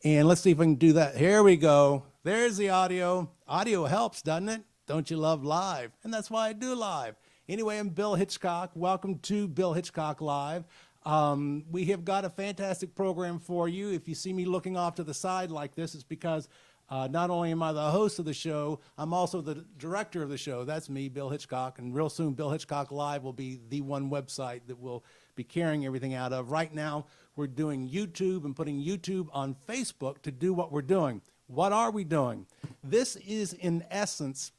And let's see if we can do that. Here we go. There's the audio. Audio helps, doesn't it? Don't you love live? And that's why I do live. Anyway, I'm Bill Hitchcock. Welcome to Bill Hitchcock Live. We have got a fantastic program for you. If you see me looking off to the side like this, it's because not only am I the host of the show, I'm also the director of the show. That's me, Bill Hitchcock. And real soon, Bill Hitchcock Live will be the one website that we'll be carrying everything out of. Right now, we're doing YouTube and putting YouTube on Facebook to do what we're doing. What are we doing? This is, in essence,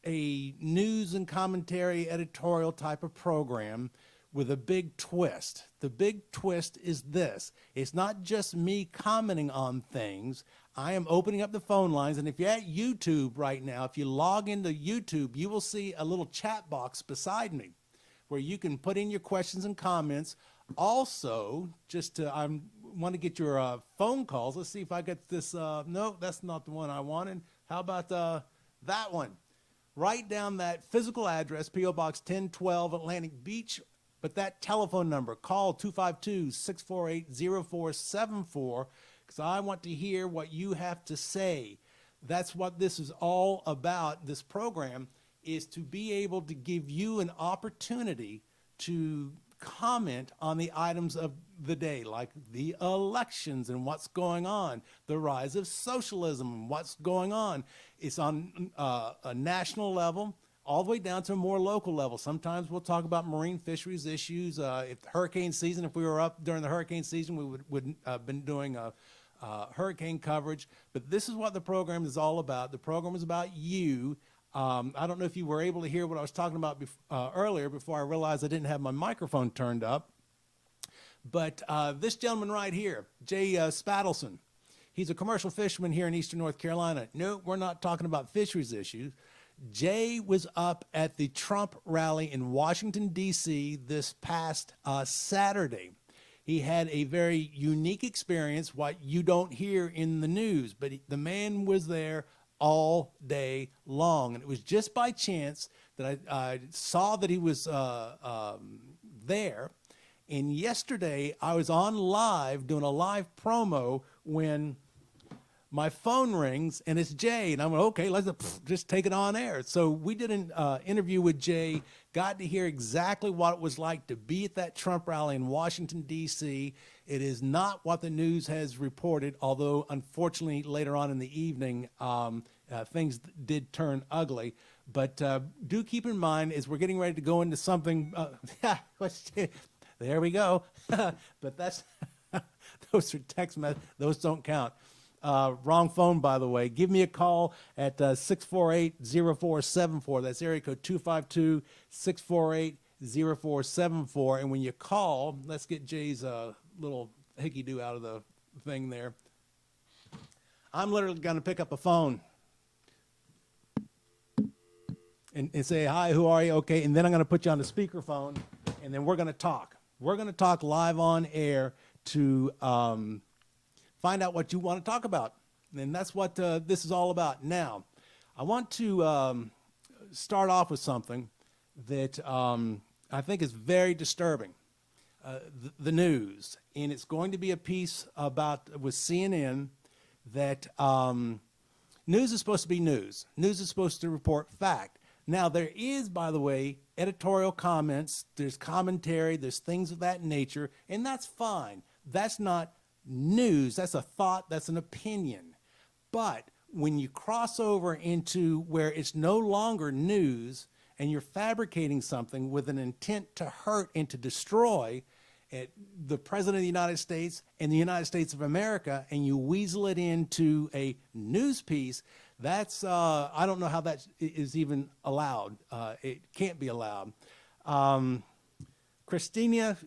a news and commentary editorial type of program with a big twist. The big twist is this. It's not just me commenting on things. I am opening up the phone lines, and if you're at YouTube right now, if you log into YouTube, you will see a little chat box beside me where you can put in your questions and comments. Also, I want to get your phone calls. Let's see if I get this. No, that's not the one I wanted. How about that one? Write down that physical address, P.O. Box 1012, Atlantic Beach, but that telephone number, call 252-648-0474, because I want to hear what you have to say. That's what this is all about. This program is to be able to give you an opportunity to comment on the items of the day, like the elections and what's going on, the rise of socialism and what's going on. It's on a national level, all the way down to a more local level. Sometimes we'll talk about marine fisheries issues. If hurricane season, if we were up during the hurricane season, we would have been doing hurricane coverage. But this is what the program is all about. The program is about you. I don't know if you were able to hear what I was talking about earlier before I realized I didn't have my microphone turned up. But this gentleman right here, Jay Spadelson, he's a commercial fisherman here in eastern North Carolina. No, we're not talking about fisheries issues. Jay was up at the Trump rally in Washington, D.C. this past Saturday. He had a very unique experience, what you don't hear in the news, but the man was there all day long. And it was just by chance that I saw that he was there. And yesterday I was on live doing a live promo when my phone rings and it's Jay, and I'm like, okay, let's just take it on air. So we did an interview with Jay, got to hear exactly what it was like to be at that Trump rally in Washington, D.C. It is not what the news has reported, although unfortunately later on in the evening, things did turn ugly. But do keep in mind, as we're getting ready to go into something, there we go. But that's those are text messages. Those don't count. Wrong phone, by the way. Give me a call at 648-0474. That's area code 252-648-0474. And when you call, let's get Jay's little hickey-do out of the thing there. I'm literally going to pick up a phone and say, hi, who are you? Okay, and then I'm going to put you on the speakerphone, and then we're going to talk. We're going to talk live on air to find out what you want to talk about. And that's what this is all about. Now, I want to start off with something that I think is very disturbing, the news. And it's going to be a piece with CNN that news is supposed to be news. News is supposed to report fact. Now, there is, by the way, editorial comments, there's commentary, there's things of that nature, and that's fine. That's not news, that's a thought, that's an opinion. But when you cross over into where it's no longer news and you're fabricating something with an intent to hurt and to destroy the President of the United States and the United States of America, and you weasel it into a news piece, that's, I don't know how that is even allowed. It can't be allowed. Christiana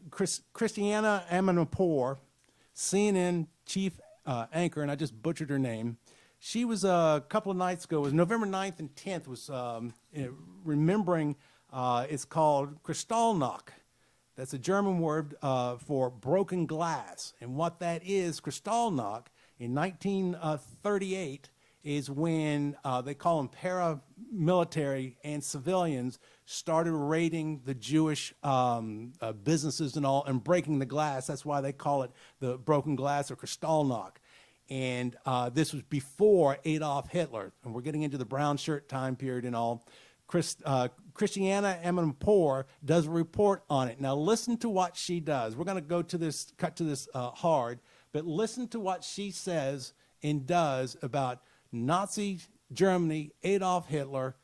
Amanpour, CNN chief anchor, and I just butchered her name. She was a couple of nights ago, it was November 9th and 10th, was remembering, it's called Kristallnacht. That's a German word for broken glass. And what that is, Kristallnacht, in 1938, is when they call them paramilitary and civilians started raiding the Jewish businesses and all and breaking the glass. That's why they call it the broken glass or Kristallnacht. And this was before Adolf Hitler. And we're getting into the brown shirt time period and all. Christiana Amanpour does a report on it. Now listen to what she does. We're going to go to this, cut to this hard, but listen to what she says and does about Nazi Germany, Adolf Hitler,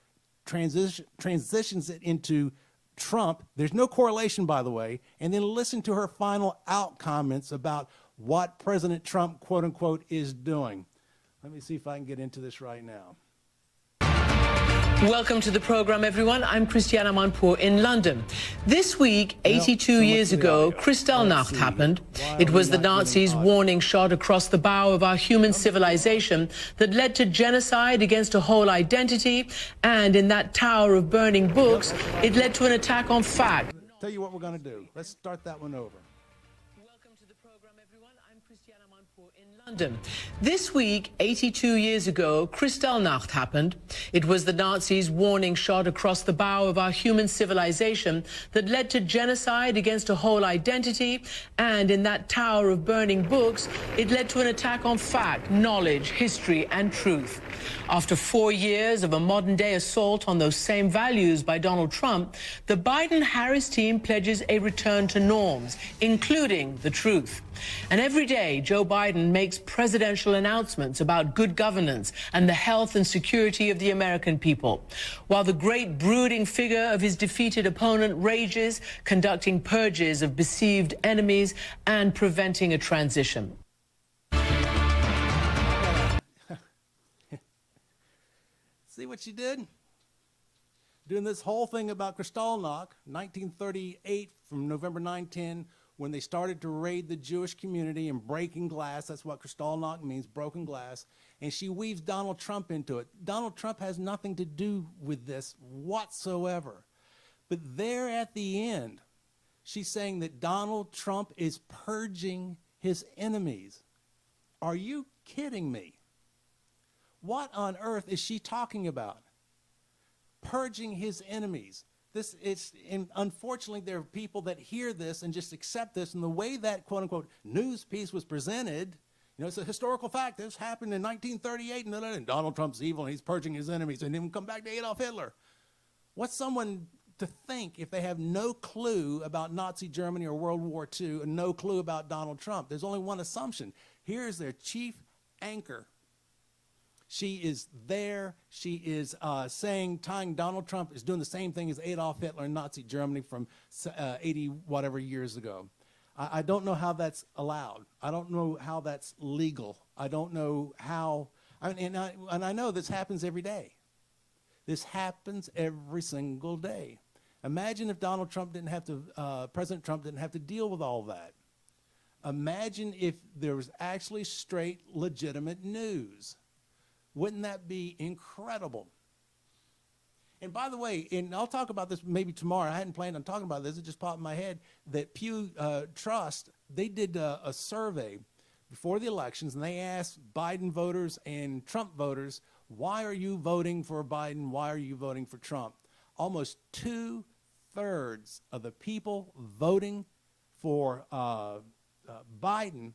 transitions it into Trump. There's no correlation, by the way. And then listen to her final out comments about what President Trump, quote unquote, is doing. Let me see if I can get into this right now. Welcome to the program, everyone. I'm Christiana Amanpour in London. This week, 82 years ago, Kristallnacht happened. It was the Nazis' warning shot across the bow of our human civilization that led to genocide against a whole identity. And in that tower of burning books, it led to an attack on fact. Tell you what we're going to do. Let's start that one over. Welcome to the program, everyone. I'm Christiana Amanpour in London. This week, 82 years ago, Kristallnacht happened. It was the Nazis' warning shot across the bow of our human civilization that led to genocide against a whole identity. And in that tower of burning books, it led to an attack on fact, knowledge, history, and truth. After 4 years of a modern-day assault on those same values by Donald Trump, the Biden-Harris team pledges a return to norms, including the truth. And every day, Joe Biden makes presidential announcements about good governance and the health and security of the American people, while the great brooding figure of his defeated opponent rages, conducting purges of perceived enemies and preventing a transition. See what she did? Doing this whole thing about Kristallnacht, 1938, from November 9/10, when they started to raid the Jewish community and breaking glass. That's what Kristallnacht means, broken glass. And she weaves Donald Trump into it. Donald Trump has nothing to do with this whatsoever. But there at the end, she's saying that Donald Trump is purging his enemies. Are you kidding me? What on earth is she talking about? Purging his enemies. And unfortunately, there are people that hear this and just accept this. And the way that quote unquote news piece was presented, it's a historical fact. This happened in 1938, and Donald Trump's evil and he's purging his enemies. And then come back to Adolf Hitler. What's someone to think if they have no clue about Nazi Germany or World War II and no clue about Donald Trump? There's only one assumption. Here's their chief anchor. She is there. She is tying Donald Trump is doing the same thing as Adolf Hitler in Nazi Germany from 80 whatever years ago. I don't know how that's allowed. I don't know how that's legal. I don't know how. And I know this happens every day. This happens every single day. Imagine if Donald Trump didn't have to, President Trump didn't have to deal with all that. Imagine if there was actually straight, legitimate news. Wouldn't that be incredible? And by the way, and I'll talk about this maybe tomorrow. I hadn't planned on talking about this. It just popped in my head that Pew Trust, they did a survey before the elections, and they asked Biden voters and Trump voters, why are you voting for Biden? Why are you voting for Trump? Almost 2/3 of the people voting for Biden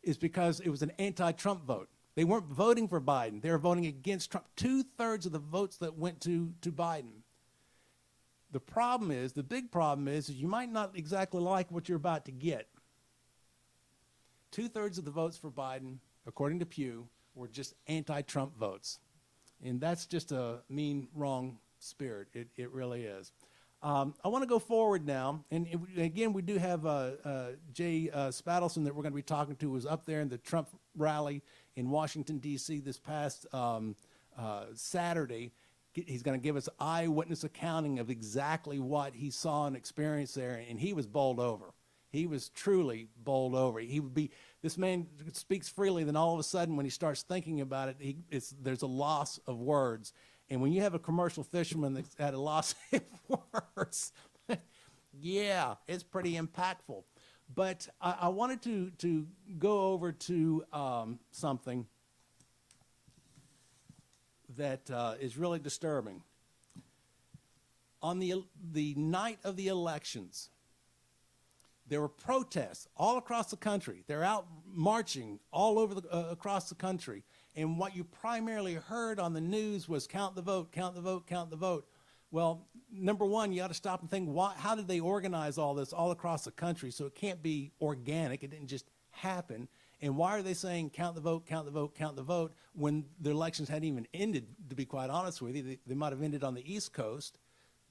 is because it was an anti-Trump vote. They weren't voting for Biden. They were voting against Trump. 2/3 of the votes that went to Biden. The problem is, the big problem is you might not exactly like what you're about to get. 2/3 of the votes for Biden, according to Pew, were just anti-Trump votes. And that's just a mean, wrong spirit. It really is. I want to go forward now, and again, we do have Jay Spatelson that we're going to be talking to, who was up there in the Trump rally in Washington, D.C. this past Saturday. He's going to give us eyewitness accounting of exactly what he saw and experienced there, and he was bowled over. He was truly bowled over. This man speaks freely, then all of a sudden when he starts thinking about it, there's a loss of words. And when you have a commercial fisherman that's at a loss of words, yeah, it's pretty impactful. But I wanted to go over to something that is really disturbing. On the night of the elections, There were protests all across the country. They're out marching all over across the country. And what you primarily heard on the news was count the vote, count the vote, count the vote. Well, number one, you got to stop and think, how did they organize all this all across the country? So it can't be organic. It didn't just happen. And why are they saying count the vote, count the vote, count the vote when the elections hadn't even ended, to be quite honest with you? They might have ended on the East Coast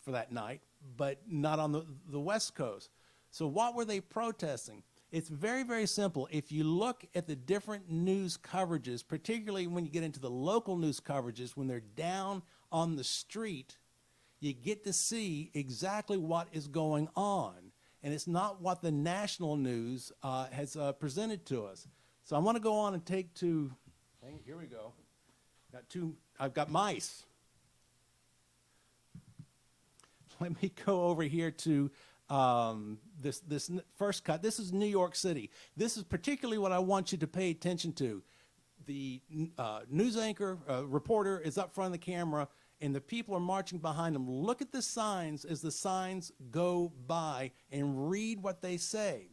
for that night, but not on the West Coast. So what were they protesting? It's very, very simple. If you look at the different news coverages, particularly when you get into the local news coverages, when they're down on the street, you get to see exactly what is going on. And it's not what the national news has presented to us. So I want to go on and take two, here we go. I've got mice. Let me go over here to this first cut. This is New York City. This is particularly what I want you to pay attention to. The news anchor, reporter is up front of the camera, and the people are marching behind him. Look at the signs as the signs go by and read what they say.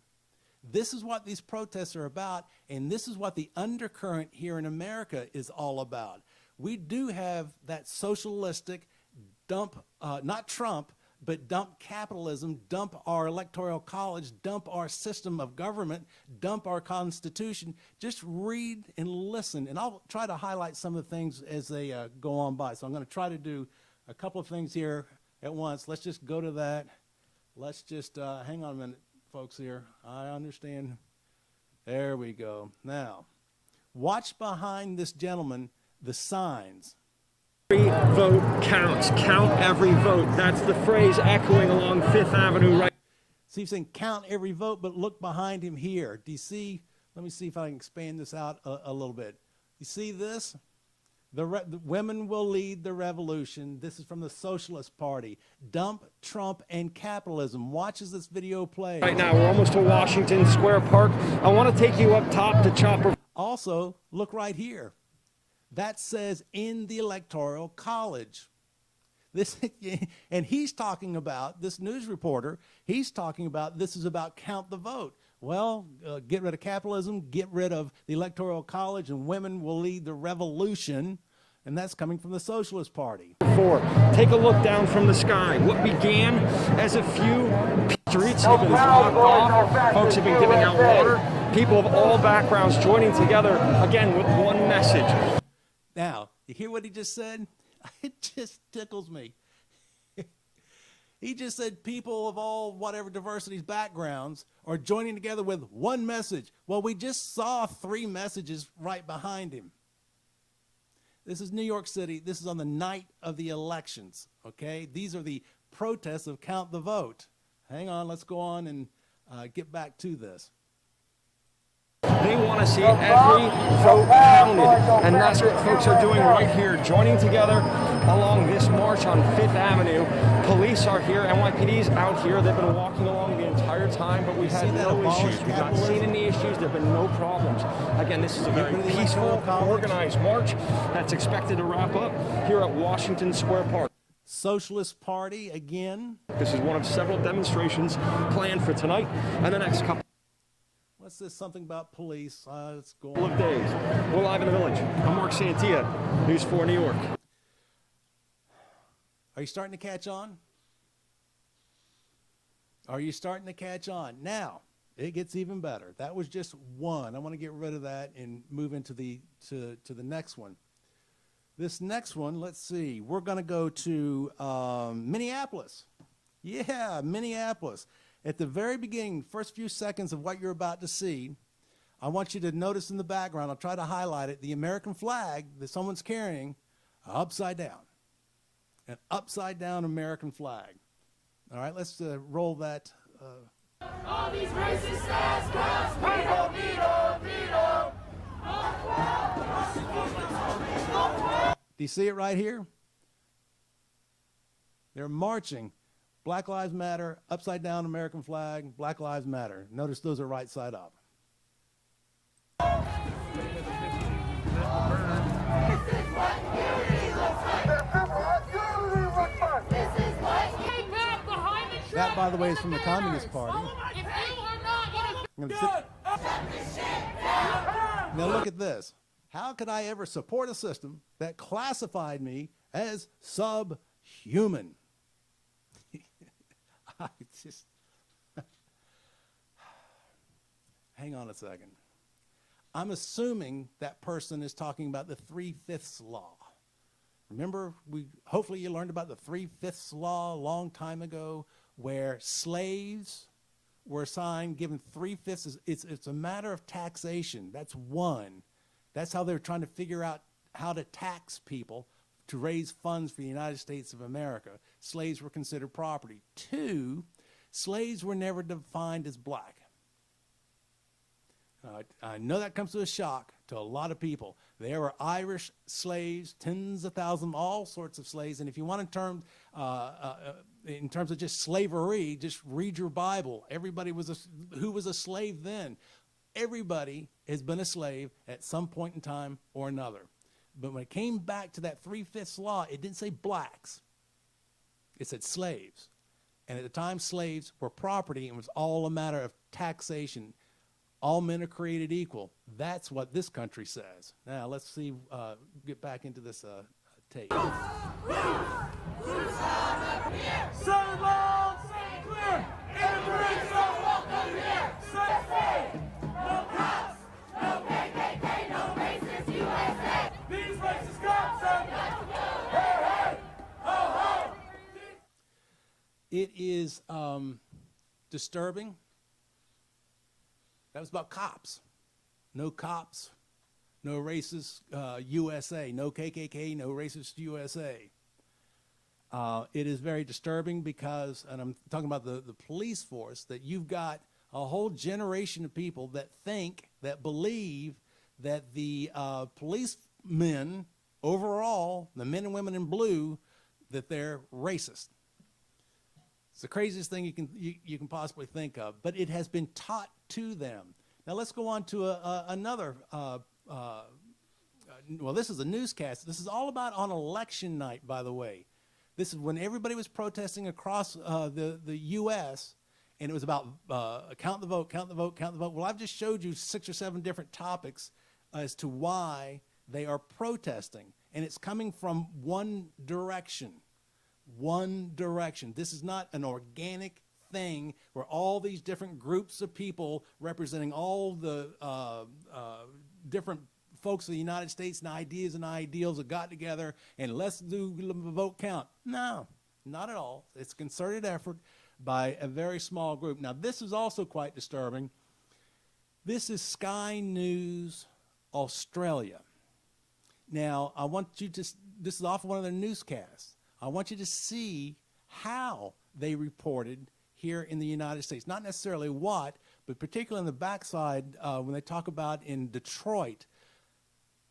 This is what these protests are about, and this is what the undercurrent here in America is all about. We do have that socialistic dump, not Trump, but dump capitalism, dump our electoral college, dump our system of government, dump our Constitution. Just read and listen, and I'll try to highlight some of the things as they go on by. So I'm going to try to do a couple of things here at once. Let's just go to that. Let's just hang on a minute, folks, here. I understand. There we go. Now, watch behind this gentleman the signs. Every vote counts. Count every vote. That's the phrase echoing along Fifth Avenue right. See, he's saying count every vote, but look behind him here. Do you see? Let me see if I can expand this out a little bit. You see this? The women will lead the revolution. This is from the Socialist Party. Dump Trump and capitalism. Watch as this video plays. Right now, we're almost to Washington Square Park. I want to take you up top to Chopper. Also, look right here. That says in the Electoral College. This, and he's talking about, this news reporter, he's talking about this is about count the vote. Well, get rid of capitalism, get rid of the Electoral College, and women will lead the revolution. And that's coming from the Socialist Party. Take a look down from the sky. What began as a few streets have been blocked off. Folks have been giving out water. People of all backgrounds joining together, again, with one message. Now, you hear what he just said? It just tickles me. He just said people of all whatever diversity's backgrounds are joining together with one message. Well, we just saw 3 messages right behind him. This is New York City. This is on the night of the elections, okay? These are the protests of count the vote. Hang on, let's go on and get back to this. They want to see every vote counted, and that's what folks are doing right here, joining together along this march on Fifth Avenue. Police are here, NYPD's out here. They've been walking along the entire time, but we've had no issues. We've not seen any issues. There have been no problems. Again, this is a very peaceful, organized march that's expected to wrap up here at Washington Square Park. Socialist Party again. This is one of several demonstrations planned for tonight and the next couple. What's this? Something about police. Let's go Of days. We're live in the village. I'm Mark Santia, News 4 New York. Are you starting to catch on? Are you starting to catch on? Now, it gets even better. That was just one. I want to get rid of that and move into the next one. This next one, let's see. We're going to go to Minneapolis. Yeah, Minneapolis. At the very beginning, first few seconds of what you're about to see, I want you to notice in the background, I'll try to highlight it, the American flag that someone's carrying upside down. An upside down American flag. All right, let's roll that. All these racist ass cops, we don't need them, Do you see it right here? They're marching. Black Lives Matter, upside down American flag, Black Lives Matter. Notice those are right side up. This is what That, by the way, is from the Communist Party. If you are Now look at this. How could I ever support a system that classified me as subhuman? I just hang on a second. I'm assuming that person is talking about the 3/5 law. Remember, hopefully you learned about the 3/5 law a long time ago, where slaves were assigned, given 3/5. It's a matter of taxation. That's one. That's how they're trying to figure out how to tax people to raise funds for the United States of America. Slaves were considered property. Two, slaves were never defined as black. I know that comes to a shock to a lot of people. There were Irish slaves, tens of thousands, all sorts of slaves. And if you want in terms of just slavery, just read your Bible. Everybody who was a slave then? Everybody has been a slave at some point in time or another. But when it came back to that 3/5 law, it didn't say blacks. It said slaves. And at the time, slaves were property, and it was all a matter of taxation. All men are created equal. That's what this country says. Now, let's see, get back into this tape. Say loud, say clear. Immigrants are welcome here. Say no cops, no KKK, no racist USA. These racist cops are hey, hey, ho, ho. It is disturbing. That was about cops. No cops, no racist USA, no KKK, no racist USA. It is very disturbing because, and I'm talking about the police force, that you've got a whole generation of people that believe that the policemen overall, the men and women in blue, that they're racist. It's the craziest thing you can possibly think of, but it has been taught to them. Now let's go on to another. Well, this is a newscast. This is all about on election night, by the way. This is when everybody was protesting across the U.S., and it was about count the vote, count the vote, count the vote. Well, I've just showed you 6 or 7 different topics as to why they are protesting, and it's coming from one direction. One direction. This is not an organic thing where all these different groups of people representing all the different folks of the United States and ideas and ideals have got together and let's do the vote count. No, not at all. It's a concerted effort by a very small group. Now, this is also quite disturbing. This is Sky News Australia. Now, I want you to, this is off one of their newscasts. I want you to see how they reported here in the United States. Not necessarily what, but particularly on the backside when they talk about in Detroit.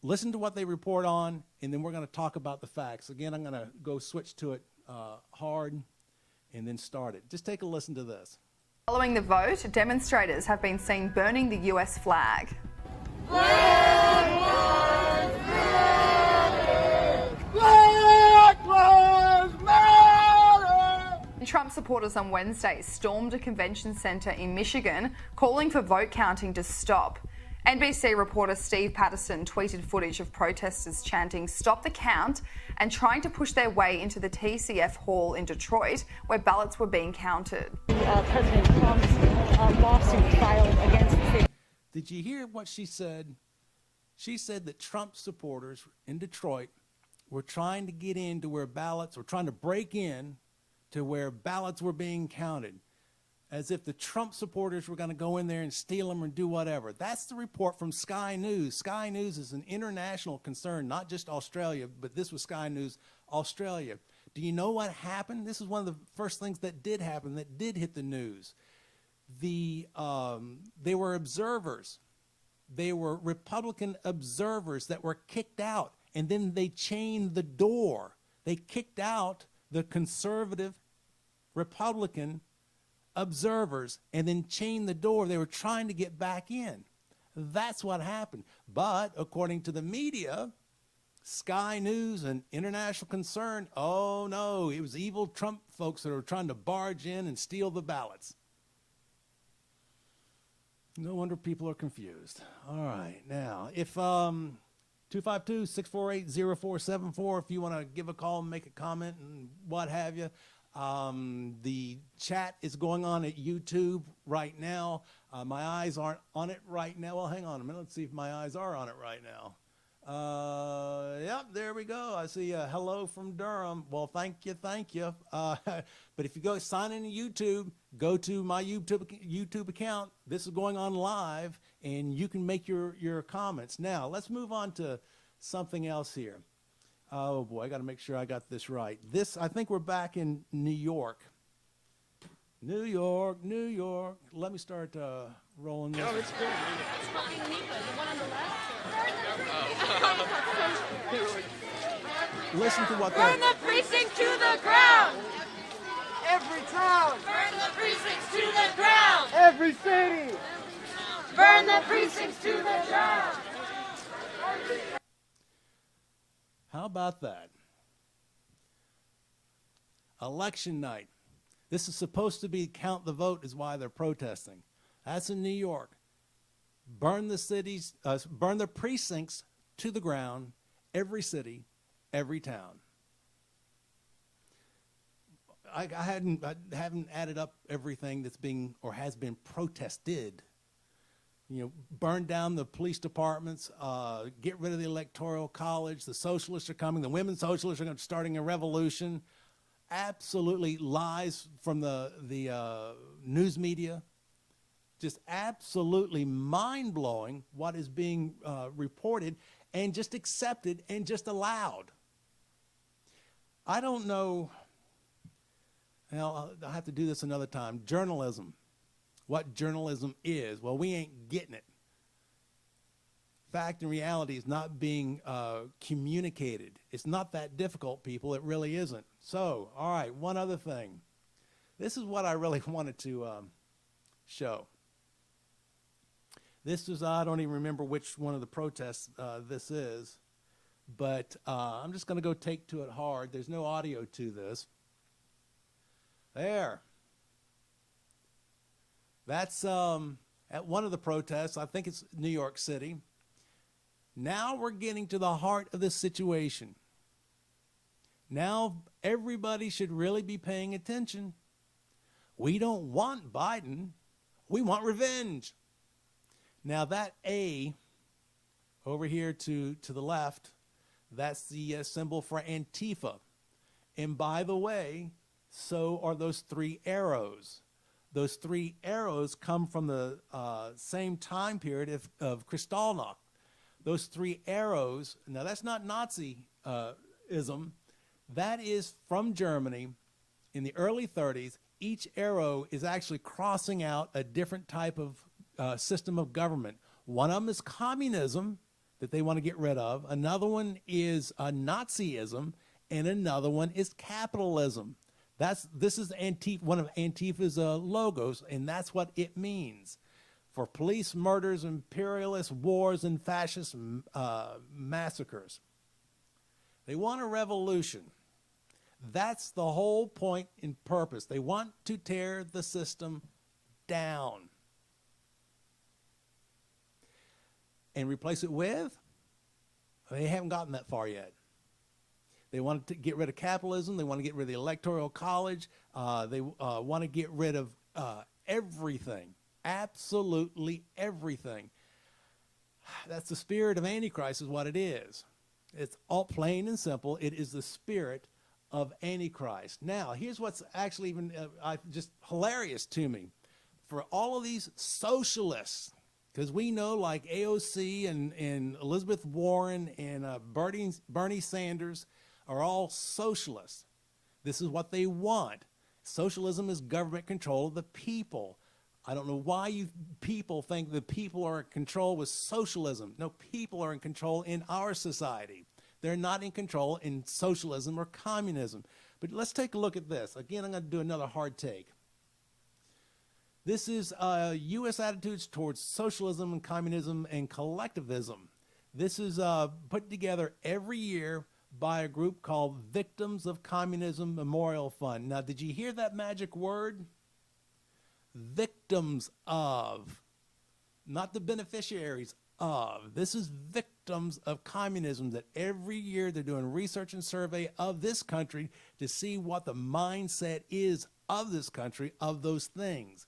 Listen to what they report on, and then we're going to talk about the facts. Again, I'm going to go switch to it hard and then start it. Just take a listen to this. Following the vote, demonstrators have been seen burning the US flag. Trump supporters on Wednesday stormed a convention center in Michigan, calling for vote counting to stop. NBC reporter Steve Patterson tweeted footage of protesters chanting "Stop the count" and trying to push their way into the TCF Hall in Detroit, where ballots were being counted. President Trump's lawsuit filed against the city. Did you hear what she said? She said that Trump supporters in Detroit were trying to get into where ballots, or trying to break in to where ballots were being counted, as if the Trump supporters were going to go in there and steal them or do whatever. That's the report from Sky News. Sky News is an international concern, not just Australia, but this was Sky News Australia. Do you know what happened? This is one of the first things that did happen, that did hit the news. They were observers. They were Republican observers that were kicked out, and then they chained the door. They kicked out the conservative Republican observers and then chained the door. They were trying to get back in. That's what happened. But according to the media, Sky News, an international concern, oh no, it was evil Trump folks that were trying to barge in and steal the ballots. No wonder people are confused. All right. Now, if 252-648-0474, if you want to give a call and make a comment and what have you. The chat is going on at YouTube right now. My eyes aren't on it right now. Well, hang on a minute. Let's see if my eyes are on it right now. Yep, there we go. I see a hello from Durham. Well, thank you. But if you go sign in to YouTube, go to my YouTube account. This is going on live, and you can make your comments. Now, let's move on to something else here. Oh boy, I got to make sure I got this right. I think we're back in New York. New York. Let me start rolling this. Oh, it's good. Listen to what Burn the precinct to the ground! Every town, Burn the precincts to the ground! every city. Burn the precincts to the ground! How about that? Election night. This is supposed to be count the vote is why they're protesting. That's in New York. Burn the precincts to the ground, every city, every town. I haven't added up everything that's being or has been protested. Burn down the police departments, get rid of the Electoral College, the socialists are coming, the women socialists are starting a revolution. Absolutely lies from the news media. Just absolutely mind-blowing what is being reported and just accepted and just allowed. I don't know, I'll have to do this another time. Journalism. What journalism is. Well, we ain't getting it. Fact and reality is not being communicated. It's not that difficult, people. It really isn't. So, all right, one other thing. This is what I really wanted to show. This is, I don't even remember which one of the protests this is, but I'm just going to go take to it hard. There's no audio to this. There. That's at one of the protests. I think it's New York City. Now we're getting to the heart of the situation. Now everybody should really be paying attention. We don't want Biden. We want revenge. Now that A over here to the left, that's the symbol for Antifa. And by the way, so are those three arrows. Those three arrows come from the same time period of Kristallnacht. Those three arrows, now that's not Nazism, that is from Germany in the early 30s. Each arrow is actually crossing out a different type of system of government. One of them is communism that they want to get rid of. Another one is Nazism, and another one is capitalism. This is one of Antifa's logos, and that's what it means. For police murders, imperialist wars, and fascist massacres. They want a revolution. That's the whole point and purpose. They want to tear the system down. And replace it with? They haven't gotten that far yet. They want to get rid of capitalism. They want to get rid of the Electoral College. They want to get rid of everything. Absolutely everything. That's the spirit of Antichrist is what it is. It's all plain and simple. It is the spirit of Antichrist. Now, here's what's actually even just hilarious to me. For all of these socialists, because we know like AOC and Elizabeth Warren and Bernie Sanders are all socialists. This is what they want. Socialism is government control of the people. I don't know why you people think the people are in control with socialism. No, people are in control in our society. They're not in control in socialism or communism. But let's take a look at this. Again, I'm going to do another hard take. This is U.S. attitudes towards socialism and communism and collectivism. This is put together every year by a group called Victims of Communism Memorial Fund. Now, did you hear that magic word? Victims of. not the beneficiaries of. This is victims of communism that every year they're doing research and survey of this country to see what the mindset is of this country, of those things.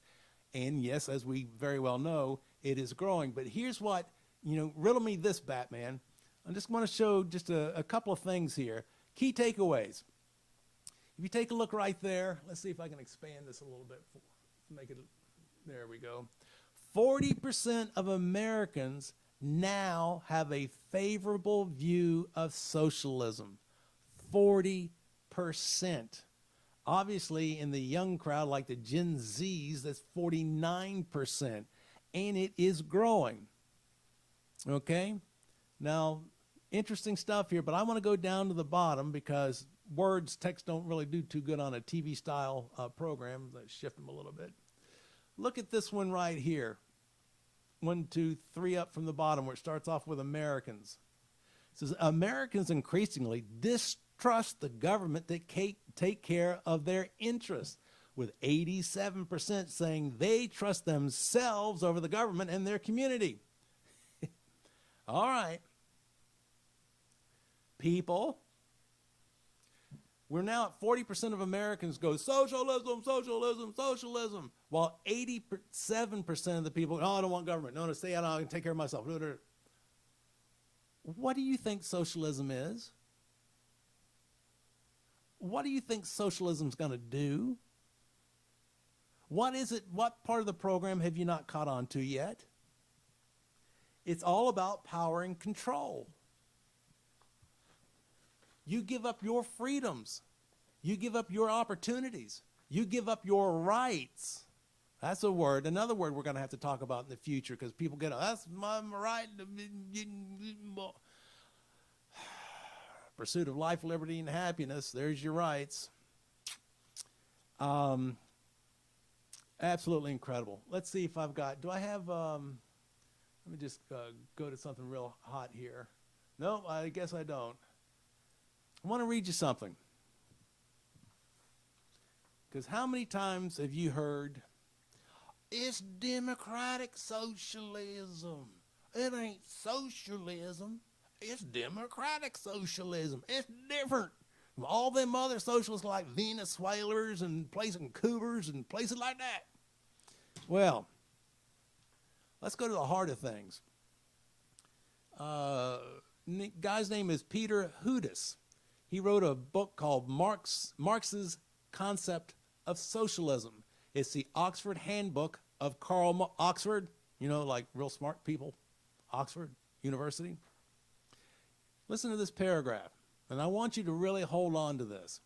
And yes, as we very well know, it is growing. But here's what, riddle me this, Batman. I just want to show just a couple of things here. Key takeaways. If you take a look right there, let's see if I can expand this a little bit. Make it, there we go. 40% of Americans now have a favorable view of socialism. 40%. Obviously, in the young crowd, like the Gen Zs, that's 49%. And it is growing. Okay? Now, interesting stuff here, but I want to go down to the bottom because text don't really do too good on a TV-style program. Let's shift them a little bit. Look at this one right here. 1, 2, 3 up from the bottom where it starts off with Americans. It says, Americans increasingly distrust the government that take care of their interests, with 87% saying they trust themselves over the government and their community. All right. People, we're now at 40% of Americans go, socialism, socialism, socialism, while 87% of the people, I don't want government. No, stay out, I can take care of myself. What do you think socialism is? What do you think socialism's going to do? What is it? What part of the program have you not caught on to yet? It's all about power and control. You give up your freedoms. You give up your opportunities. You give up your rights. That's a word. Another word we're going to have to talk about in the future because people get, that's my right. Pursuit of life, liberty, and happiness. There's your rights. Absolutely incredible. Let's see if I've got, do I have, let me just go to something real hot here. No, I guess I don't. I want to read you something. Because how many times have you heard, it's democratic socialism. It ain't socialism. It's democratic socialism. It's different from all them other socialists like Venezuelans and places in Cougars and places like that. Well, let's go to the heart of things. Guy's name is Peter Hudis. He wrote a book called Marx's Concept of Socialism. It's the Oxford Handbook of Oxford, like real smart people, Oxford University. Listen to this paragraph, and I want you to really hold on to this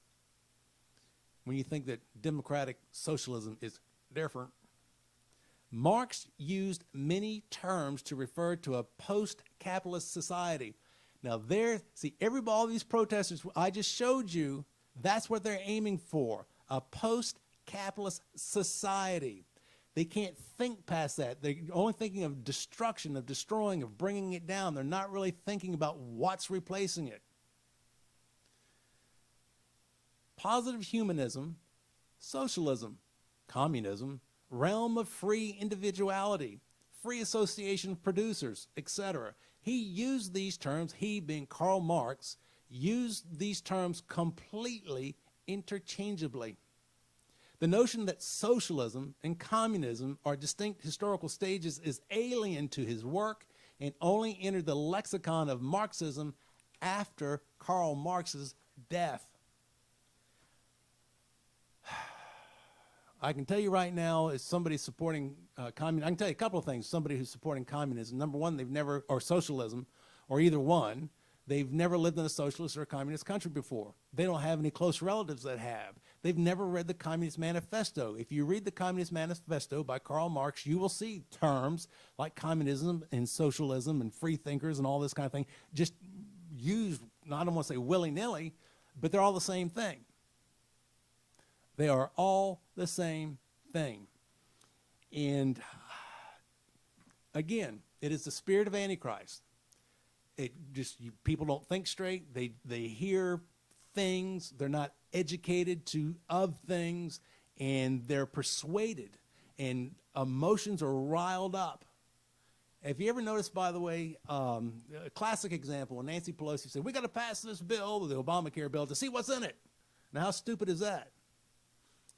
when you think that democratic socialism is different. Marx used many terms to refer to a post-capitalist society. Now all these protesters I just showed you, that's what they're aiming for, a post-capitalist society. They can't think past that. They're only thinking of destruction, of destroying, of bringing it down. They're not really thinking about what's replacing it. Positive humanism, socialism, communism, realm of free individuality, free association of producers, etc. He used these terms, he being Karl Marx, used these terms completely interchangeably. The notion that socialism and communism are distinct historical stages is alien to his work and only entered the lexicon of Marxism after Karl Marx's death. I can tell you right now, as somebody supporting communism, I can tell you a couple of things. Somebody who's supporting communism, number one, or socialism, or either one, they've never lived in a socialist or a communist country before. They don't have any close relatives that have. They've never read the Communist Manifesto. If you read the Communist Manifesto by Karl Marx, you will see terms like communism and socialism and free thinkers and all this kind of thing just used, I don't want to say willy-nilly, but they're all the same thing. They are all the same thing. And again, it is the spirit of Antichrist. People don't think straight. They hear things. They're not educated of things, and they're persuaded, and emotions are riled up. If you ever noticed, by the way, a classic example, when Nancy Pelosi said, we got to pass this bill, the Obamacare bill, to see what's in it. Now, how stupid is that?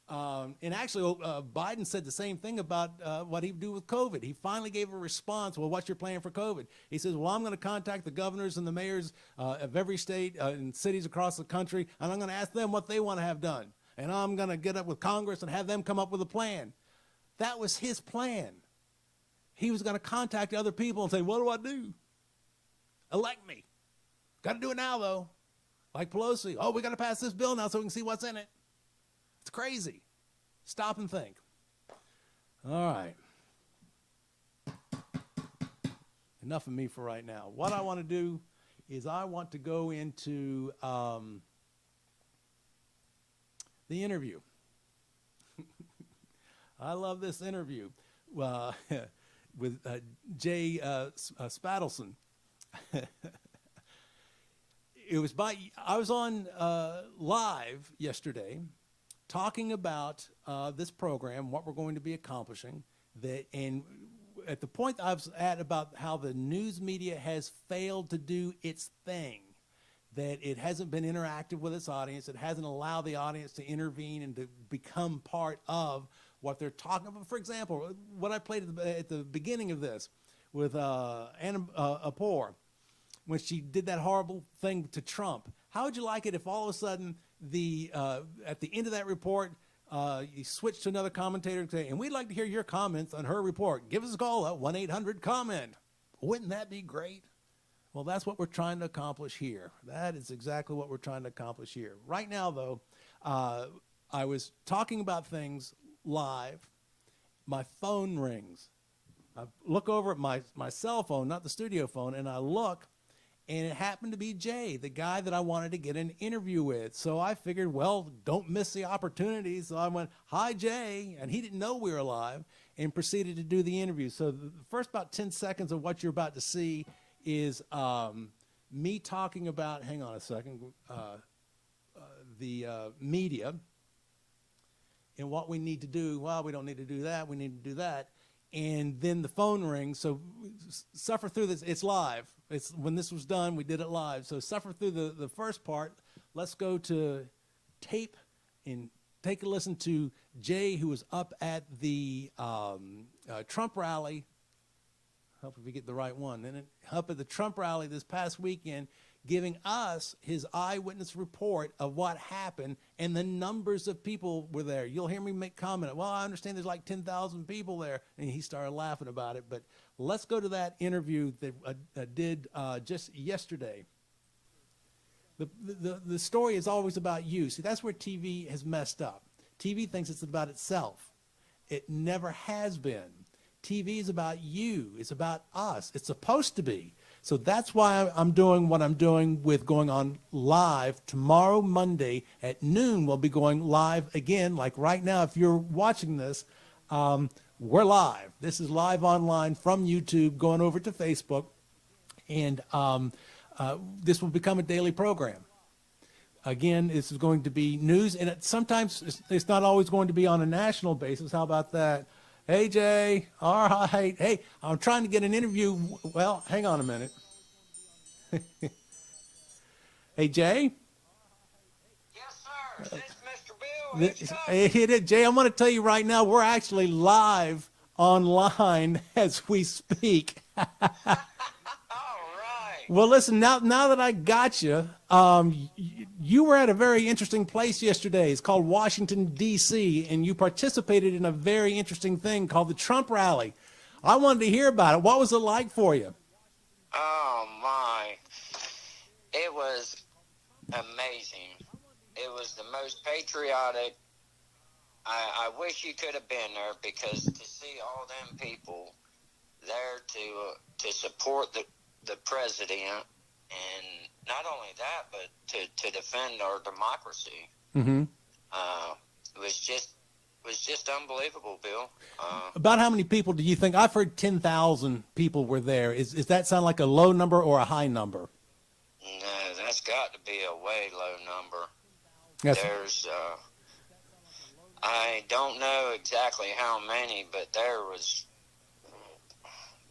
And actually, Biden said the same thing about what he'd do with COVID. He finally gave a response. Well, what's your plan for COVID? He says, well, I'm going to contact the governors and the mayors of every state and cities across the country, and I'm going to ask them what they want to have done. And I'm going to get up with Congress and have them come up with a plan. That was his plan. He was going to contact other people and say, what do I do? Elect me. Got to do it now, though. Like Pelosi. Oh, we got to pass this bill now so we can see what's in it. It's crazy. Stop and think. All right. Enough of me for right now. What I want to do is I want to go into the interview. I love this interview with Jay Spatelson. I was on live yesterday talking about this program, what we're going to be accomplishing, and at the point I was at about how the news media has failed to do its thing, that it hasn't been interactive with its audience, it hasn't allowed the audience to intervene and to become part of what they're talking about. For example, what I played at the beginning of this with Anna Apor, when she did that horrible thing to Trump. How would you like it if all of a sudden at the end of that report, you switch to another commentator and say, and we'd like to hear your comments on her report. Give us a call at 1-800-COMMENT. Wouldn't that be great? Well, that's what we're trying to accomplish here. That is exactly what we're trying to accomplish here. Right now, though, I was talking about things live. My phone rings. I look over at my cell phone, not the studio phone, and I look, and it happened to be Jay, the guy that I wanted to get an interview with. So I figured, well, don't miss the opportunity. So I went, hi, Jay, and he didn't know we were live, and proceeded to do the interview. So the first about 10 seconds of what you're about to see is me talking about, hang on a second, the media and what we need to do. Well, we don't need to do that. We need to do that. And then the phone rings. So suffer through this. It's live. It's when this was done, we did it live. So suffer through the first part. Let's go to tape and take a listen to Jay, who was up at the Trump rally. Hope if we get the right one. And up at the Trump rally this past weekend, giving us his eyewitness report of what happened and the numbers of people were there. You'll hear me make comment. Well, I understand there's like 10,000 people there. And he started laughing about it. But let's go to that interview that I did just yesterday. The story is always about you. See, that's where TV has messed up. TV thinks it's about itself. It never has been. TV is about you. It's about us. It's supposed to be. So that's why I'm doing what I'm doing with going on live tomorrow, Monday at noon. We'll be going live again. Like right now, if you're watching this, we're live. This is live online from YouTube, going over to Facebook. And this will become a daily program. Again, this is going to be news. And sometimes it's not always going to be on a national basis. How about that? Hey, Jay. All right. Hey, I'm trying to get an interview. Well, hang on a minute. Hey, Jay. Yes, sir. This is Mr. Bill. Hey, Jay, I'm going to tell you right now, we're actually live online as we speak. All right. Well, listen, now that I got you, you were at a very interesting place yesterday. It's called Washington, D.C., and you participated in a very interesting thing called the Trump rally. I wanted to hear about it. What was it like for you? Oh, my. It was amazing. It was the most patriotic. I wish you could have been there, because to see all them people there to support the president, and not only that, but to defend our democracy. Mm-hmm. It was just unbelievable, Bill. About how many people do you think? I've heard 10,000 people were there. Is that sound like a low number or a high number? No, that's got to be a way low number. Yes. There's, I don't know exactly how many, but there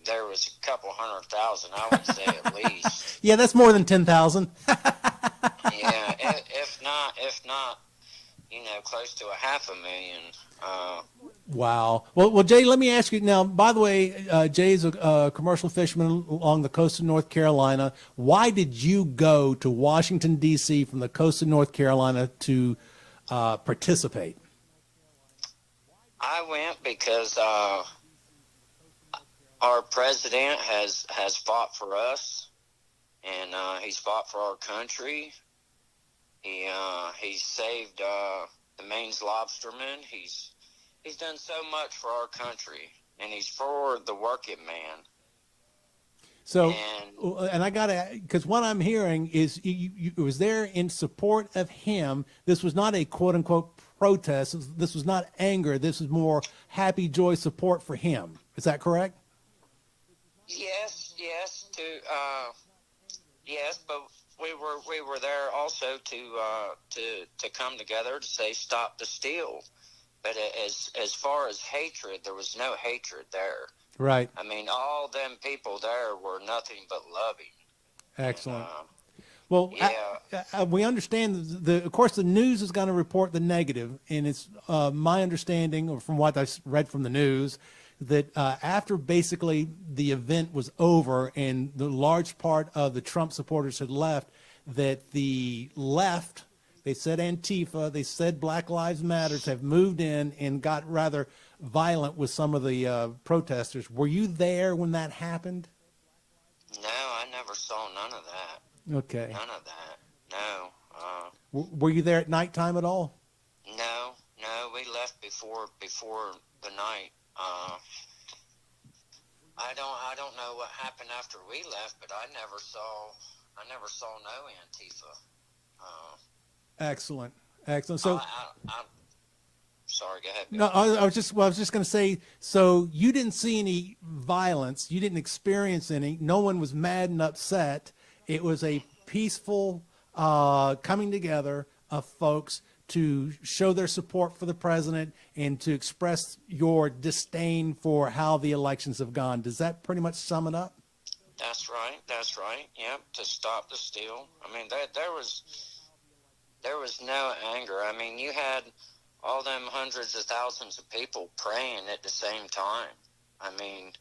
there was a couple 100,000, I would say at least. Yeah, that's more than 10,000. Yeah, if not, close to 500,000. Wow. Well, Jay, let me ask you now. By the way, Jay is a commercial fisherman along the coast of North Carolina. Why did you go to Washington, D.C. from the coast of North Carolina to participate? I went because our president has fought for us, and he's fought for our country. He's saved the Maine's lobstermen. He's done so much for our country, and he's for the working man. So, and I gotta, because what I'm hearing is you was there in support of him. This was not a quote unquote protest. This was not anger. This was more happy, joy support for him. Is that correct? Yes, but we were there also to come together to say stop the steal. But as far as hatred, there was no hatred there. Right. I mean, all them people there were nothing but loving. Excellent. And, well, yeah. we understand of course, the news is going to report the negative, and it's my understanding, or from what I read from the news, that after basically the event was over and the large part of the Trump supporters had left, that the left, they said Antifa, they said Black Lives Matters, have moved in and got rather violent with some of the protesters. Were you there when that happened? No, I never saw none of that. Okay. None of that. No. Were you there at nighttime at all? No, we left before the night. I don't know what happened after we left, but I never saw no Antifa. Excellent. So, I'm sorry. Go ahead. no, I was just going to say. So you didn't see any violence. You didn't experience any. No one was mad and upset. It was a peaceful coming together of folks to show their support for the president and to express your disdain for how the elections have gone. Does that pretty much sum it up? That's right. Yep. To stop the steal. I mean, there was no anger. I mean, you had all them hundreds of thousands of people praying at the same time. I mean,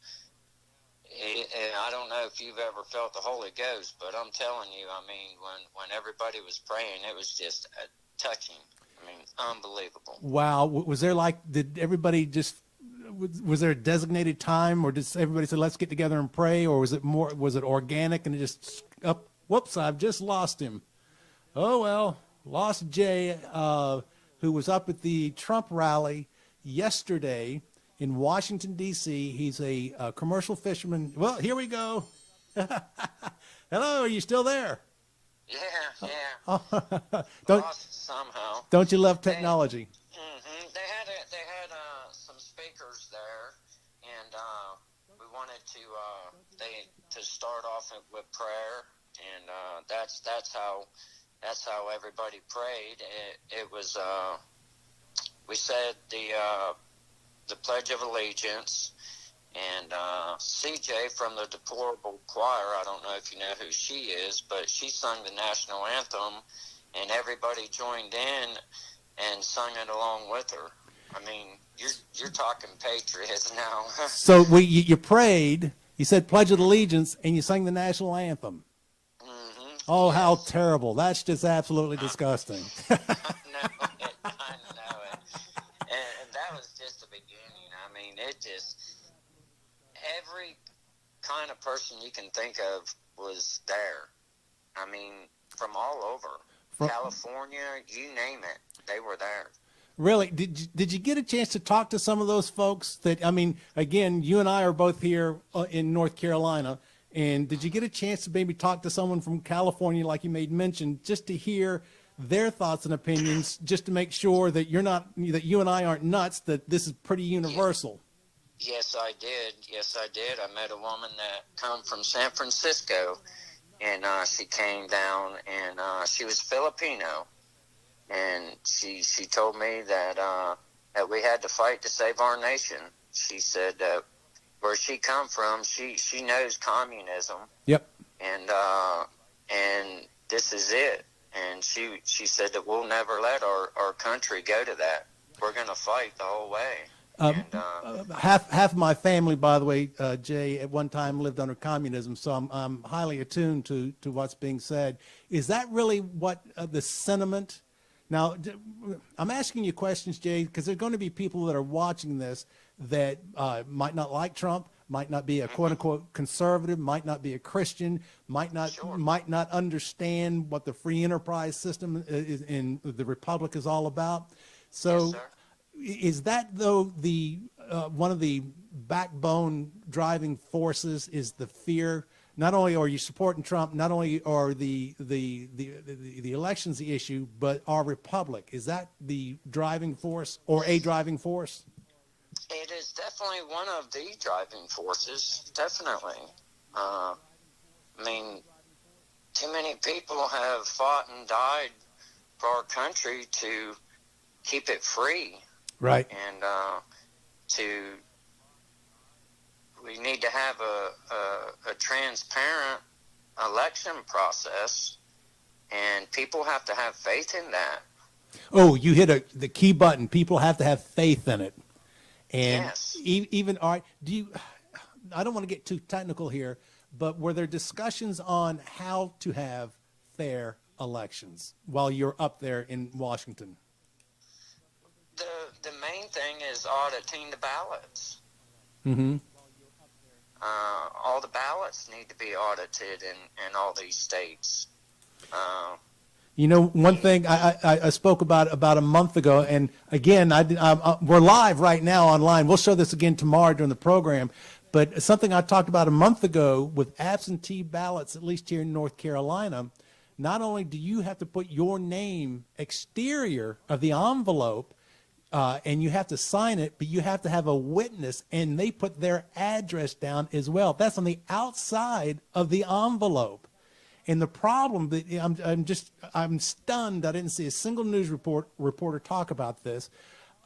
I don't know if you've ever felt the Holy Ghost, but I'm telling you, I mean, when everybody was praying, it was just touching. I mean, unbelievable. Wow. Was there did everybody just, was there a designated time, or did everybody say, let's get together and pray? Or was it organic and it just whoops, I've just lost him. Oh, well, lost Jay, who was up at the Trump rally yesterday in Washington, D.C. He's a commercial fisherman. Well, here we go. Hello, are you still there? Yeah. Lost somehow. Don't you love technology? They had some speakers there, and we wanted to start off with prayer, and that's how everybody prayed. It was we said the Pledge of Allegiance. And CJ from the Deplorable Choir, I don't know if you know who she is, but she sung the national anthem, and everybody joined in and sung it along with her. I mean, you're talking patriots now. So you prayed, you said Pledge of Allegiance, and you sang the national anthem. Mm-hmm. Oh, yes. How terrible. That's just absolutely disgusting. I know it. And that was just the beginning. I mean, every kind of person you can think of was there. I mean, from all over. California, you name it, they were there. Really? Did you get a chance to talk to some of those folks that, I mean, again, you and I are both here in North Carolina, and did you get a chance to maybe talk to someone from California, like you made mention, just to hear their thoughts and opinions, just to make sure that that you and I aren't nuts, that this is pretty universal? Yes, I did. I met a woman that come from San Francisco, and she came down, and she was Filipino, and she told me that we had to fight to save our nation. She said that where she come from, she knows communism, Yep. and this is it. And she said that we'll never let our country go to that. We're going to fight the whole way. Half my family, by the way, Jay, at one time lived under communism, so I'm highly attuned to what's being said. Is that really what the sentiment? Now, I'm asking you questions, Jay, because there's going to be people that are watching this that might not like Trump, might not be a quote unquote conservative, might not be a Christian, might not understand what the free enterprise system is in the republic is all about. So. Yes, sir. Is that, though, the one of the backbone driving forces is the fear? Not only are you supporting Trump, not only are the elections the issue, but our republic. Is that the driving force or a driving force? It is definitely one of the driving forces, definitely. I mean, too many people have fought and died for our country to keep it free. Right. And we need to have a transparent election process, and people have to have faith in that. Oh, you hit the key button. People have to have faith in it. And yes. Even, all right, I don't want to get too technical here, but were there discussions on how to have fair elections while you're up there in Washington? The main thing is auditing the ballots. Mm-hmm. All the ballots need to be audited in all these states. You know, one thing I spoke about a month ago, and again, we're live right now online. We'll show this again tomorrow during the program. But something I talked about a month ago with absentee ballots, at least here in North Carolina, not only do you have to put your name exterior of the envelope, and you have to sign it, but you have to have a witness, and they put their address down as well. That's on the outside of the envelope. And the problem that I'm stunned. I didn't see a single news reporter talk about this.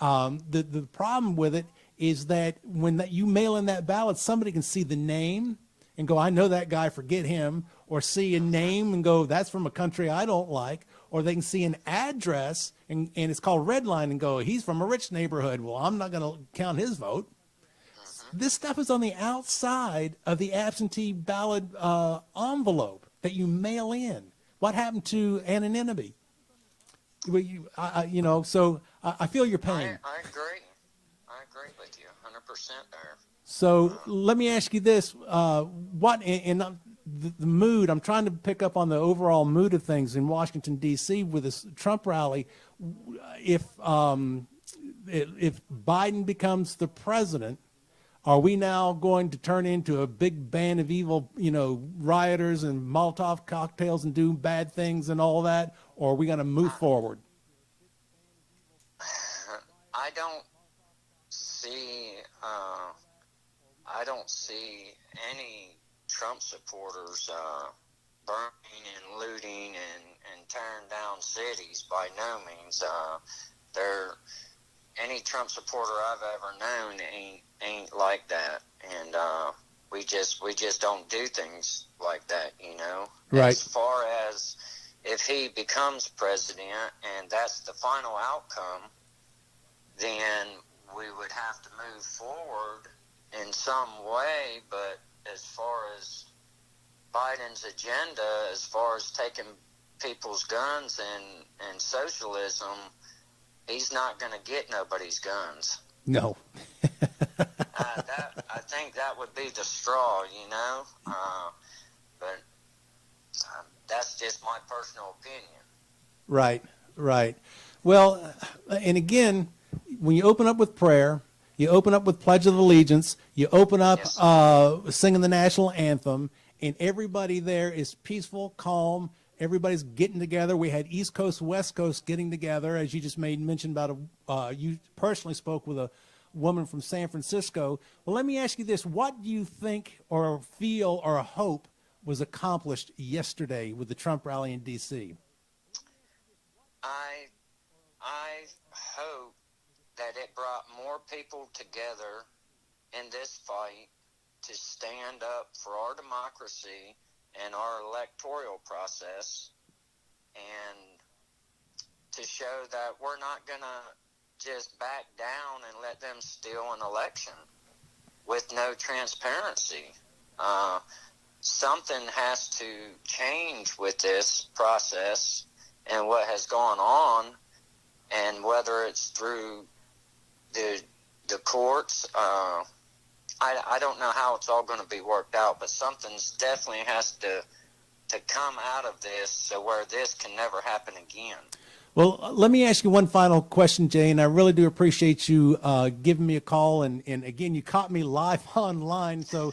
The problem with it is that when you mail in that ballot, somebody can see the name and go, I know that guy, forget him, or see a name and go, that's from a country I don't like. Or they can see an address, and it's called redline, and go, he's from a rich neighborhood. Well, I'm not going to count his vote. This stuff is on the outside of the absentee ballot envelope that you mail in. What happened to anonymity? So I feel your pain. I agree. I agree with you 100% there. So let me ask you this: what in the mood? I'm trying to pick up on the overall mood of things in Washington D.C. with this Trump rally. If Biden becomes the president, are we now going to turn into a big band of evil, rioters and Molotov cocktails and do bad things and all that, or are we going to move forward? I don't see any Trump supporters burning and looting and tearing down cities. By no means. Any Trump supporter I've ever known ain't like that, and we just don't do things like that, Right. As far as if he becomes president and that's the final outcome, then we would have to move forward in some way. But as far as Biden's agenda, as far as taking people's guns and socialism, he's not going to get nobody's guns. No. I think that would be the straw, but that's just my personal opinion. Right. Well, and again, when you open up with prayer, you open up with Pledge of Allegiance, you open up singing the national anthem, and everybody there is peaceful, calm. Everybody's getting together. We had East Coast, West Coast getting together, as you just made mention about you personally spoke with a woman from San Francisco. Well, let me ask you this. What do you think or feel or hope was accomplished yesterday with the Trump rally in D.C.? I hope that it brought more people together in this fight to stand up for our democracy and our electoral process, and to show that we're not going to just back down and let them steal an election with no transparency. Something has to change with this process and what has gone on, and whether it's through the courts, I don't know how it's all going to be worked out, but something's definitely has to come out of this so where this can never happen again. Well, let me ask you one final question, Jay, and I really do appreciate you giving me a call. And again, you caught me live online, so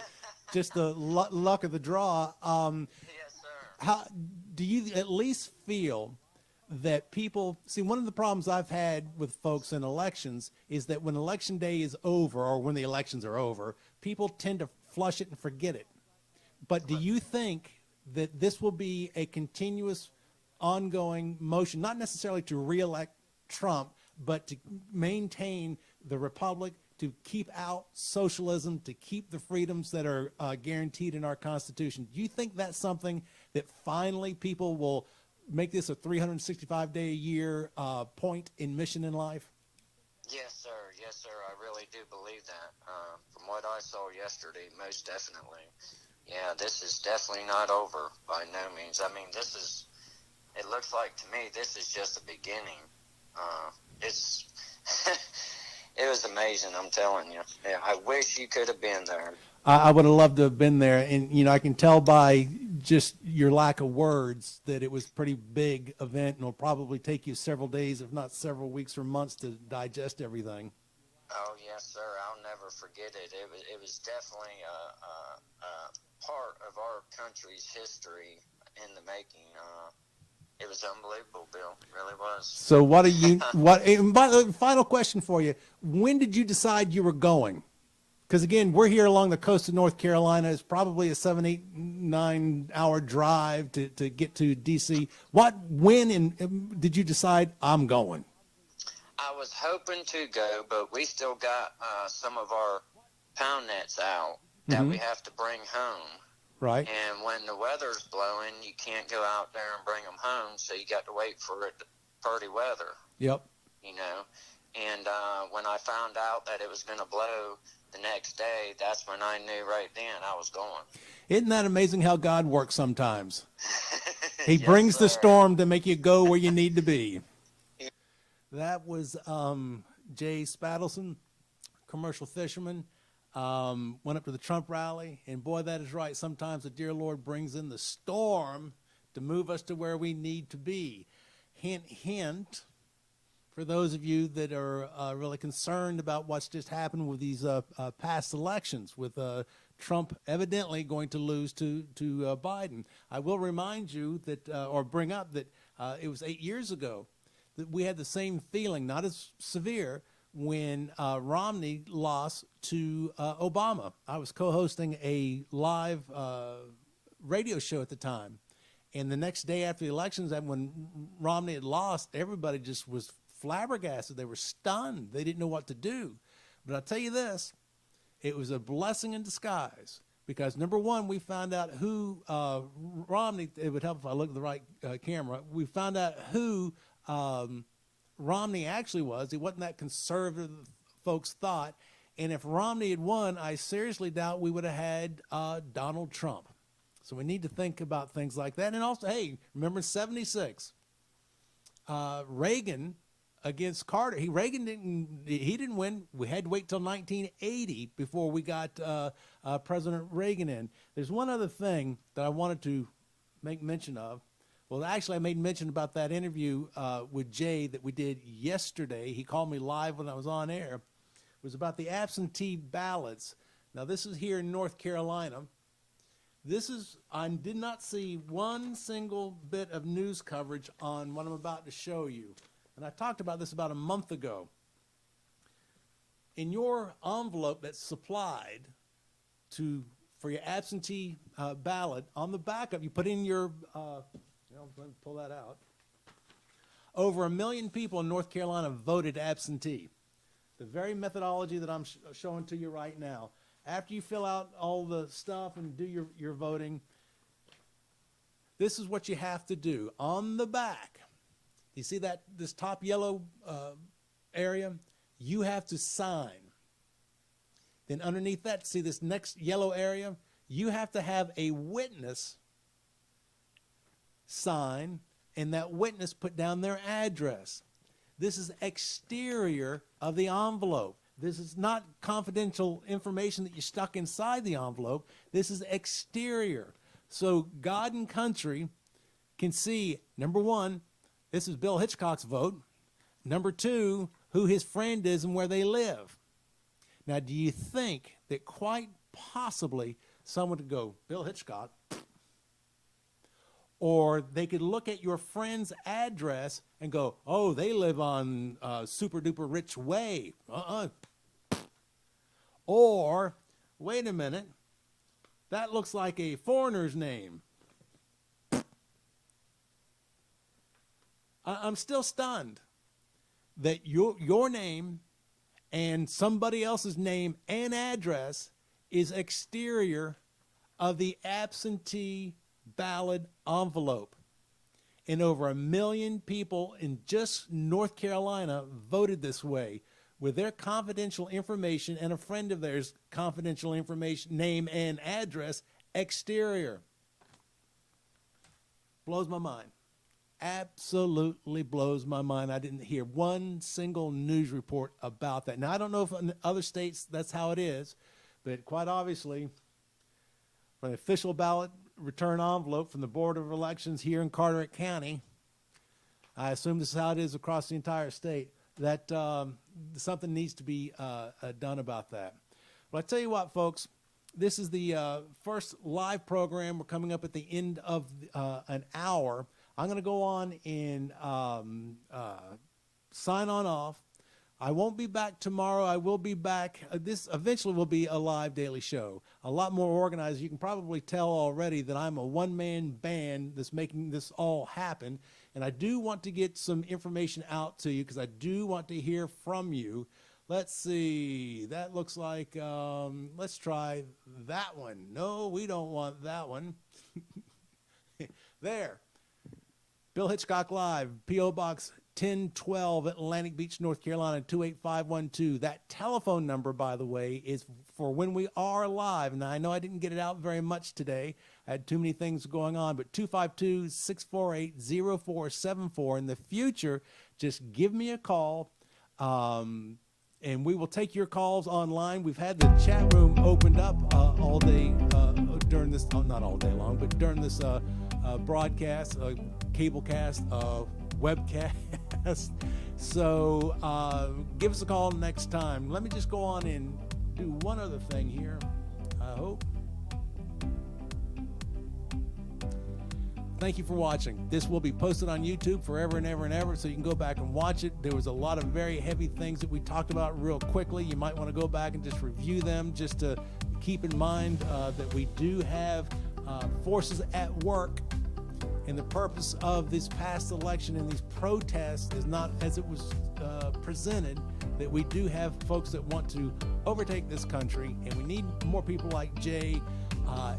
just the luck of the draw. Yes, sir. How do you at least feel that people see? One of the problems I've had with folks in elections is that when election day is over, or when the elections are over, people tend to flush it and forget it. But do you think that this will be a continuous, ongoing motion, not necessarily to reelect Trump, but to maintain the republic, to keep out socialism, to keep the freedoms that are guaranteed in our Constitution? Do you think that's something that finally people will make this a 365-day-a-year point in mission in life? Yes, sir. Yes, sir. I really do believe that. From what I saw yesterday, most definitely. Yeah, this is definitely not over by no means. I mean, it looks like to me this is just the beginning. It was amazing, I'm telling you. Yeah, I wish you could have been there. I would have loved to have been there. And, I can tell by just your lack of words that it was a pretty big event, and it'll probably take you several days, if not several weeks or months, to digest everything. Oh, yes, sir. I'll never forget it. It was definitely a part of our country's history in the making. It was unbelievable, Bill. It really was. So final question for you. When did you decide you were going? Because, again, we're here along the coast of North Carolina. It's probably a 7, 8, 9 hour drive to get to D.C. When did you decide I'm going? I was hoping to go, but we still got some of our pound nets out that we have to bring home. Right. And when the weather's blowing, you can't go out there and bring them home, so you got to wait for it, pretty weather. Yep. And when I found out that it was going to blow the next day, that's when I knew right then I was going. Isn't that amazing how God works sometimes? He Yes, brings the sir. storm to make you go where you need to be. That was Jay Spadelson, commercial fisherman. Went up to the Trump rally, and boy, that is right. Sometimes the dear Lord brings in the storm to move us to where we need to be. Hint, hint, for those of you that are really concerned about what's just happened with these past elections, with Trump evidently going to lose to Biden. I will remind you that, or bring up that it was 8 years ago that we had the same feeling, not as severe, when Romney lost to Obama. I was co-hosting a live radio show at the time. And the next day after the elections, when Romney had lost, everybody just was flabbergasted. They were stunned. They didn't know what to do. But I'll tell you this, it was a blessing in disguise. Because, number one, we found out who Romney, it would help if I look at the right camera, we found out who Romney actually was. He wasn't that conservative folks thought. And if Romney had won, I seriously doubt we would have had Donald Trump. So we need to think about things like that. And also, hey, remember 76, Reagan against Carter. Reagan didn't win. We had to wait till 1980 before we got President Reagan in. There's one other thing that I wanted to make mention of. Well, actually, I made mention about that interview with Jay that we did yesterday. He called me live when I was on air. It was about the absentee ballots. Now, this is here in North Carolina. I did not see one single bit of news coverage on what I'm about to show you. And I talked about this about a month ago. In your envelope that's supplied for your absentee ballot, on the back of you put in your, let me pull that out. Over 1 million people in North Carolina voted absentee. The very methodology that I'm showing to you right now. after you fill out all the stuff and do your voting, this is what you have to do. On the back, you see this top yellow area? You have to sign. Then underneath that, see this next yellow area? You have to have a witness sign, and that witness put down their address. This is exterior of the envelope. This is not confidential information that you stuck inside the envelope. This is exterior. So God and country can see, number one, this is Bill Hitchcock's vote. Number two, who his friend is and where they live. Now, do you think that quite possibly someone would go, Bill Hitchcock, or they could look at your friend's address and go, oh, they live on Super Duper Rich Way. Or, wait a minute, that looks like a foreigner's name. I'm still stunned that your name and somebody else's name and address is exterior of the absentee ballot envelope. And over 1 million people in just North Carolina voted this way with their confidential information and a friend of theirs' confidential information, name and address, exterior. Blows my mind. Absolutely blows my mind. I didn't hear one single news report about that. Now, I don't know if in other states that's how it is, but quite obviously, for an official ballot return envelope from the Board of Elections here in Carteret County, I assume this is how it is across the entire state, that something needs to be done about that. But I tell you what, folks, this is the first live program. We're coming up at the end of an hour. I'm going to go on and sign on off. I won't be back tomorrow. I will be back. This eventually will be a live daily show, a lot more organized. You can probably tell already that I'm a one-man band that's making this all happen. And I do want to get some information out to you because I do want to hear from you. Let's see. That looks like, let's try that one. No, we don't want that one. There. Bill Hitchcock Live, P.O. Box 1012, Atlantic Beach, North Carolina, 28512. That telephone number, by the way, is for when we are live. And I know I didn't get it out very much today. I had too many things going on. But 252-648-0474. In the future, just give me a call, and we will take your calls online. We've had the chat room opened up all day during this, not all day long, but during this broadcast, cablecast, webcast. So give us a call next time. Let me just go on and do one other thing here, I hope. Thank you for watching. This will be posted on YouTube forever and ever and ever, so you can go back and watch it. There was a lot of very heavy things that we talked about real quickly. You might want to go back and just review them, just to keep in mind that we do have forces at work. And the purpose of this past election and these protests is not as it was presented, that we do have folks that want to overtake this country, and we need more people like Jay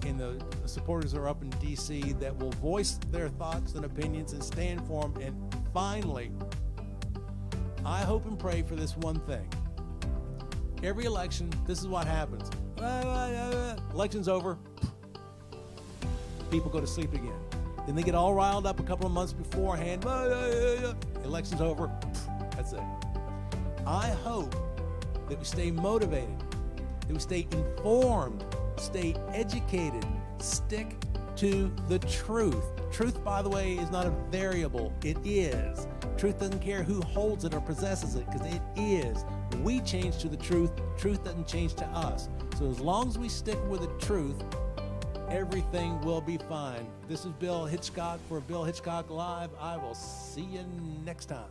and the supporters are up in D.C. that will voice their thoughts and opinions and stand for them. And finally, I hope and pray for this one thing. Every election, this is what happens. Election's over. People go to sleep again. Then they get all riled up a couple of months beforehand. Election's over. That's it. I hope that we stay motivated, that we stay informed, stay educated, stick to the truth. Truth, by the way, is not a variable. It is. Truth doesn't care who holds it or possesses it, because it is. We change to the truth. Truth doesn't change to us. So as long as we stick with the truth, everything will be fine. This is Bill Hitchcock for Bill Hitchcock Live. I will see you next time.